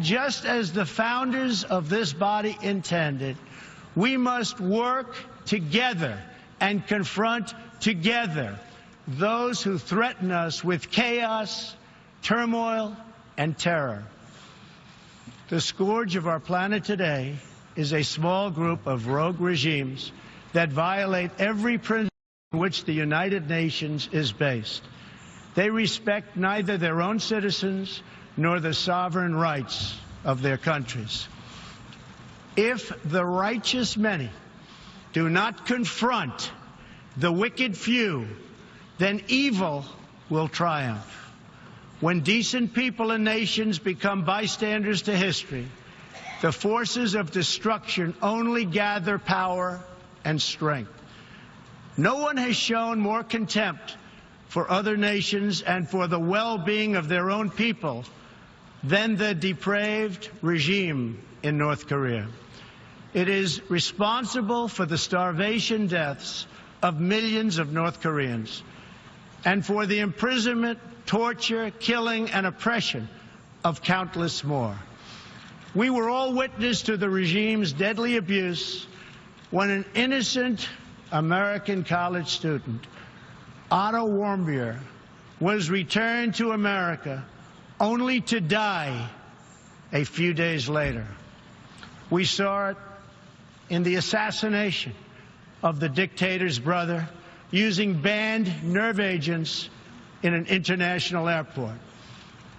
Just as the founders of this body intended, we must work together and confront together those who threaten us with chaos, turmoil, and terror. The scourge of our planet today is a small group of rogue regimes that violate every principle on which the United Nations is based. They respect neither their own citizens nor the sovereign rights of their countries. If the righteous many do not confront the wicked few, then evil will triumph. When decent people and nations become bystanders to history, the forces of destruction only gather power and strength. No one has shown more contempt for other nations and for the well-being of their own people than the depraved regime in North Korea. It is responsible for the starvation deaths of millions of North Koreans and for the imprisonment, torture, killing, and oppression of countless more. We were all witness to the regime's deadly abuse when an innocent American college student, Otto Warmbier, was returned to America only to die a few days later. We saw it in the assassination of the dictator's brother using banned nerve agents in an international airport.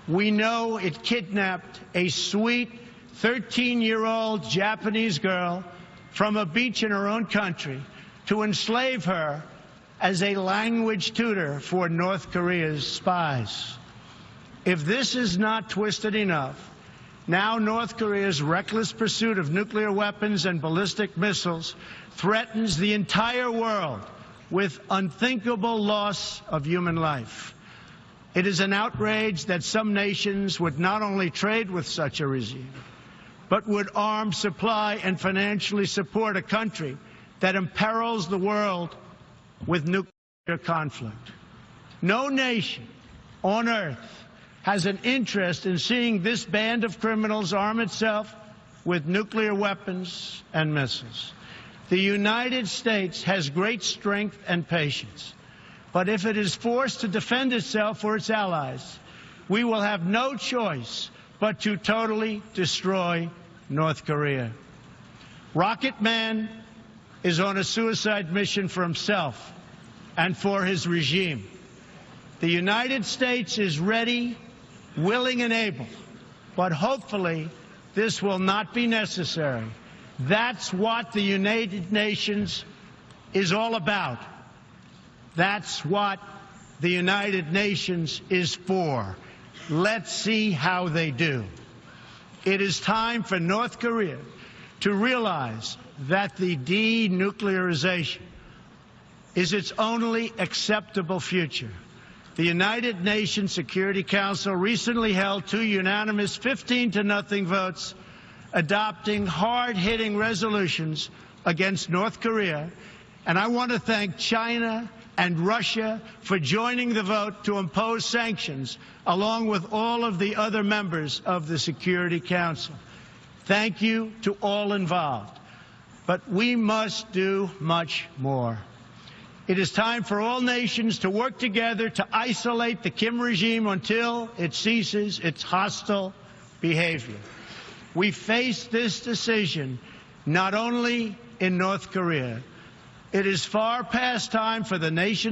We know it kidnapped a sweet 13-year-old Japanese girl from a beach in her own country to enslave her as a language tutor for North Korea's spies. If this is not twisted enough, now North Korea's reckless pursuit of nuclear weapons and ballistic missiles threatens the entire world with unthinkable loss of human life. It is an outrage that some nations would not only trade with such a regime, but would arm, supply, and financially support a country that imperils the world with nuclear conflict. No nation on earth has an interest in seeing this band of criminals arm itself with nuclear weapons and missiles. The United States has great strength and patience, but if it is forced to defend itself or its allies, we will have no choice but to totally destroy North Korea. Rocket Man is on a suicide mission for himself and for his regime. The United States is ready, willing, and able, but hopefully this will not be necessary. That's what the United Nations is all about. That's what the United Nations is for. Let's see how they do. It is time for North Korea to realize that the denuclearization is its only acceptable future. The United Nations Security Council recently held 2 unanimous 15-0 votes adopting hard-hitting resolutions against North Korea, and I want to thank China and Russia for joining the vote to impose sanctions along with all of the other members of the Security Council. Thank you to all involved. But we must do much more. It is time for all nations to work together to isolate the Kim regime until it ceases its hostile behavior. We face this decision not only in North Korea. It is far past time for the nations